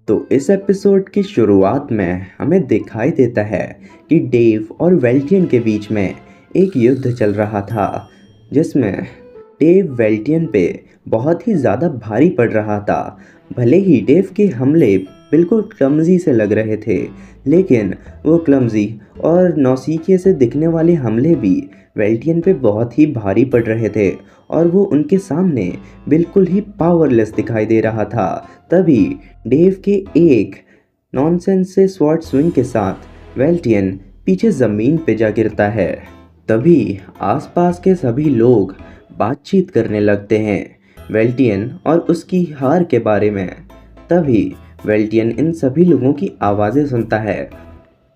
तो इस एपिसोड की शुरुआत में हमें दिखाई देता है कि डेव और वेल्टियन के बीच में एक युद्ध चल रहा था, जिसमें डेव वेल्टियन पे बहुत ही ज़्यादा भारी पड़ रहा था। भले ही डेव के हमले बिल्कुल क्लमजी से लग रहे थे, लेकिन वो क्लमजी और नौसिखिए से दिखने वाले हमले भी वेल्टियन पे बहुत ही भारी पड़ रहे थे और वो उनके सामने बिल्कुल ही पावरलेस दिखाई दे रहा था। तभी डेव के एक नॉनसेंस से स्वॉर्ड स्विंग के साथ वेल्टियन पीछे ज़मीन पे जा गिरता है। तभी आसपास के सभी लोग बातचीत करने लगते हैं वेल्टियन और उसकी हार के बारे में। तभी वेल्टियन इन सभी लोगों की आवाज़ें सुनता है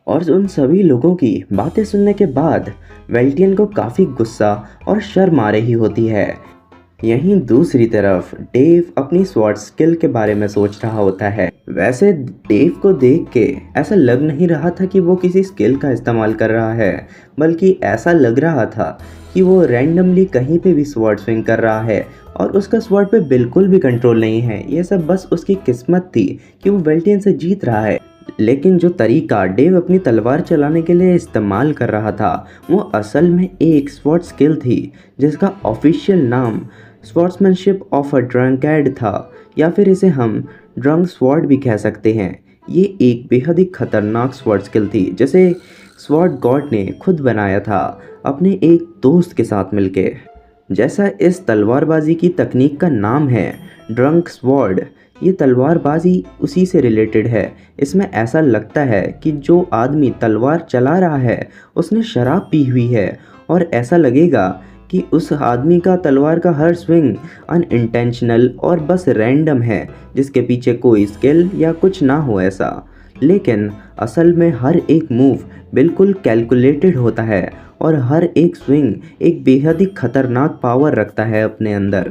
और उन सभी लोगों की बातें सुनने के बाद वेल्टियन को काफ़ी गुस्सा और शर्म आ रही होती है। यहीं दूसरी तरफ डेव अपनी स्वॉर्ड स्किल के बारे में सोच रहा होता है। वैसे डेव को देख के ऐसा लग नहीं रहा था कि वो किसी स्किल का इस्तेमाल कर रहा है, बल्कि ऐसा लग रहा था कि वो रैंडमली कहीं पे भी स्वॉर्ड स्विंग कर रहा है और उसका स्वॉर्ड पे बिल्कुल भी कंट्रोल नहीं है। ये सब बस उसकी किस्मत थी कि वो वेल्टियन से जीत रहा है। लेकिन जो तरीका डेव अपनी तलवार चलाने के लिए इस्तेमाल कर रहा था वो असल में एक स्वॉर्ड स्किल थी, जिसका ऑफिशियल नाम स्वॉर्ड्समैनशिप ऑफ अ ड्रंकैर्ड था, या फिर इसे हम ड्रंक स्वॉर्ड भी कह सकते हैं। ये एक बेहद ही खतरनाक स्वॉर्ड स्किल थी, जिसे स्वॉर्ड गॉड ने खुद बनाया था अपने एक दोस्त के साथ मिलके। जैसा इस तलवारबाजी की तकनीक का नाम है ड्रंक स्वॉर्ड, ये तलवारबाजी उसी से रिलेटेड है। इसमें ऐसा लगता है कि जो आदमी तलवार चला रहा है उसने शराब पी हुई है और ऐसा लगेगा कि उस आदमी का तलवार का हर स्विंग अनइंटेंशनल और बस रैंडम है, जिसके पीछे कोई स्किल या कुछ ना हो ऐसा। लेकिन असल में हर एक मूव बिल्कुल कैलकुलेटेड होता है और हर एक स्विंग एक बेहद ही खतरनाक पावर रखता है अपने अंदर।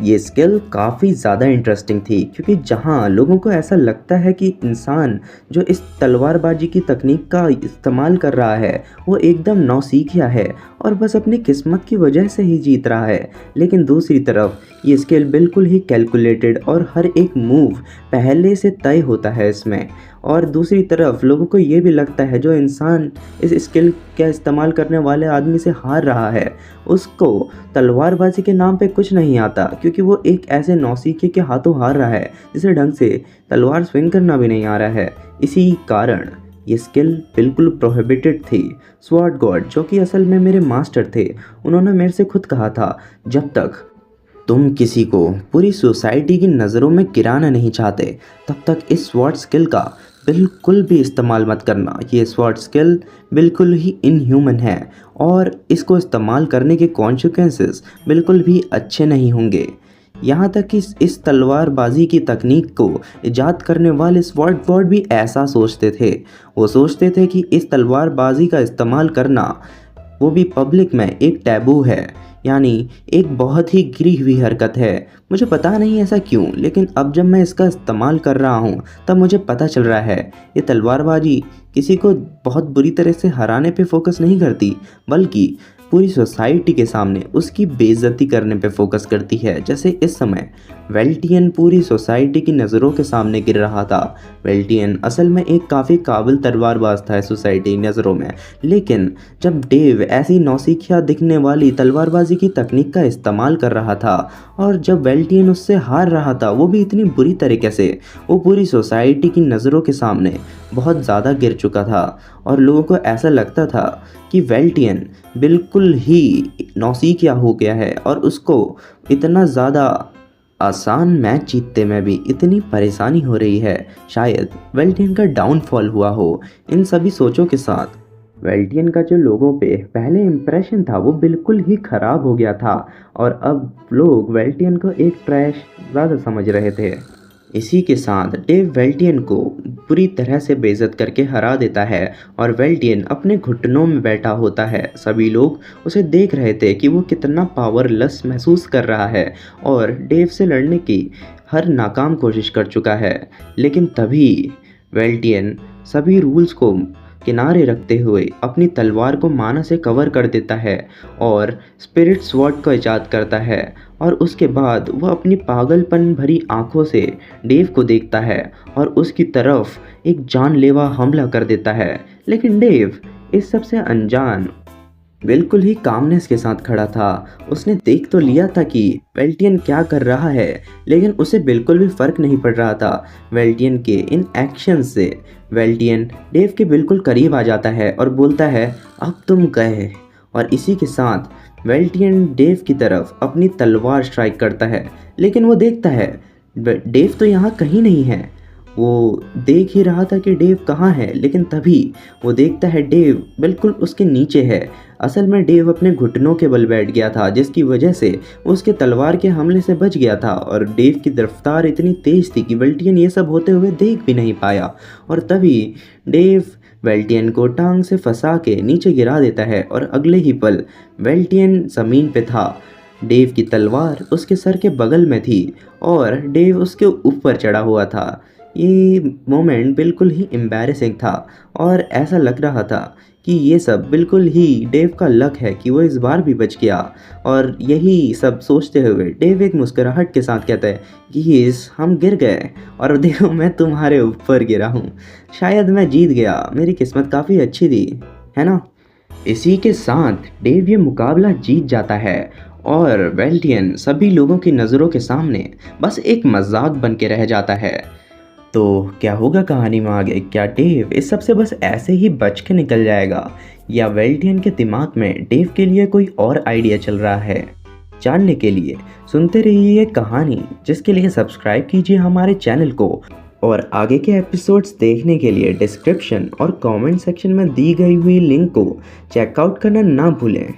ये स्किल काफ़ी ज़्यादा इंटरेस्टिंग थी, क्योंकि जहाँ लोगों को ऐसा लगता है कि इंसान जो इस तलवारबाजी की तकनीक का इस्तेमाल कर रहा है वो एकदम नौसिखिया है और बस अपनी किस्मत की वजह से ही जीत रहा है, लेकिन दूसरी तरफ ये स्किल बिल्कुल ही कैलकुलेटेड और हर एक मूव पहले से तय होता है इसमें। और दूसरी तरफ लोगों को ये भी लगता है जो इंसान इस स्किल का इस्तेमाल करने वाले आदमी से हार रहा है उसको तलवारबाजी के नाम पे कुछ नहीं आता, क्योंकि वो एक ऐसे नौसिखिए के हाथों हार रहा है जिसे ढंग से तलवार स्विंग करना भी नहीं आ रहा है। इसी कारण ये स्किल बिल्कुल प्रोहिबिटेड थी। स्वॉर्ड गॉड, जो कि असल में मेरे मास्टर थे, उन्होंने मेरे से खुद कहा था, जब तक तुम किसी को पूरी सोसाइटी की नज़रों में गिराना नहीं चाहते तब तक इस स्वॉर्ड स्किल का बिल्कुल भी इस्तेमाल मत करना। ये स्वॉर्ड स्किल बिल्कुल ही इनह्यूमन है और इसको इस्तेमाल करने के कॉन्सिक्वेंसेस बिल्कुल भी अच्छे नहीं होंगे। यहाँ तक कि इस तलवारबाजी की तकनीक को इजाद करने वाले स्वॉर्ड गॉड भी ऐसा सोचते थे। वो सोचते थे कि इस तलवारबाजी का इस्तेमाल करना, वो भी पब्लिक में, एक टैबू है, यानी एक बहुत ही गिरी हुई हरकत है। मुझे पता नहीं ऐसा क्यों, लेकिन अब जब मैं इसका इस्तेमाल कर रहा हूँ तब मुझे पता चल रहा है ये तलवारबाजी किसी को बहुत बुरी तरह से हराने पे फोकस नहीं करती, बल्कि पूरी सोसाइटी के सामने उसकी बेइज्जती करने पे फोकस करती है। जैसे इस समय वेल्टियन पूरी सोसाइटी की नज़रों के सामने गिर रहा था। वेल्टियन असल में एक काफ़ी काबिल तलवारबाज था इस सोसाइटी की नज़रों में, लेकिन जब डेव ऐसी नौसिखिया दिखने वाली तलवारबाजी की तकनीक का इस्तेमाल कर रहा था और जब वेल्टियन उससे हार रहा था, वो भी इतनी बुरी तरीके से, वो पूरी सोसाइटी की नज़रों के सामने बहुत ज़्यादा गिर चुका था और लोगों को ऐसा लगता था कि वेल्टियन बिल्कुल ही नौसिखिया हो गया है और उसको इतना ज़्यादा आसान मैच जीतने में भी इतनी परेशानी हो रही है। शायद वेल्टियन का डाउनफॉल हुआ हो। इन सभी सोचों के साथ वेल्टियन का जो लोगों पे पहले इम्प्रेशन था वो बिल्कुल ही ख़राब हो गया था और अब लोग वेल्टियन को एक ट्रैश ज़्यादा समझ रहे थे। इसी के साथ डेव वेल्टियन को बुरी तरह से बेइज्जत करके हरा देता है और वेल्टियन अपने घुटनों में बैठा होता है। सभी लोग उसे देख रहे थे कि वो कितना पावरलेस महसूस कर रहा है और डेव से लड़ने की हर नाकाम कोशिश कर चुका है। लेकिन तभी वेल्टियन सभी रूल्स को किनारे रखते हुए अपनी तलवार को माना से कवर कर देता है और स्पिरिट स्वॉर्ड को इजाद करता है और उसके बाद वह अपनी पागलपन भरी आंखों से डेव को देखता है और उसकी तरफ एक जानलेवा हमला कर देता है। लेकिन डेव इस सब से अनजान बिल्कुल ही कामनेस के साथ खड़ा था। उसने देख तो लिया था कि वेल्टियन क्या कर रहा है, लेकिन उसे बिल्कुल भी फर्क नहीं पड़ रहा था वेल्टियन के इन एक्शन से। वेल्टियन डेव के बिल्कुल करीब आ जाता है और बोलता है, अब तुम गए। और इसी के साथ वेल्टियन डेव की तरफ अपनी तलवार स्ट्राइक करता है, लेकिन वो देखता है डेव तो यहाँ कहीं नहीं है। वो देख ही रहा था कि डेव कहाँ है, लेकिन तभी वो देखता है डेव बिल्कुल उसके नीचे है। असल में डेव अपने घुटनों के बल बैठ गया था, जिसकी वजह से उसके तलवार के हमले से बच गया था। और डेव की रफ्तार इतनी तेज थी कि वेल्टियन ये सब होते हुए देख भी नहीं पाया। और तभी डेव वेल्टियन को टांग से फंसा के नीचे गिरा देता है और अगले ही पल वेल्टियन ज़मीन पे था। डेव की तलवार उसके सर के बगल में थी और डेव उसके ऊपर चढ़ा हुआ था। ये मोमेंट बिल्कुल ही एम्बैरेसिंग था और ऐसा लग रहा था कि ये सब बिल्कुल ही डेव का लक है कि वो इस बार भी बच गया। और यही सब सोचते हुए डेव एक मुस्कुराहट के साथ कहता है कि हम गिर गए और देखो मैं तुम्हारे ऊपर गिरा हूँ, शायद मैं जीत गया, मेरी किस्मत काफ़ी अच्छी थी, है ना। इसी के साथ डेव ये मुकाबला जीत जाता है और वेल्टियन सभी लोगों की नज़रों के सामने बस एक मजाक बन के रह जाता है। तो क्या होगा कहानी में आगे? क्या डेव इस सब से बस ऐसे ही बच के निकल जाएगा, या वेल्टियन के दिमाग में डेव के लिए कोई और आइडिया चल रहा है? जानने के लिए सुनते रहिए ये कहानी, जिसके लिए सब्सक्राइब कीजिए हमारे चैनल को। और आगे के एपिसोड्स देखने के लिए डिस्क्रिप्शन और कमेंट सेक्शन में दी गई हुई लिंक को चेकआउट करना ना भूलें।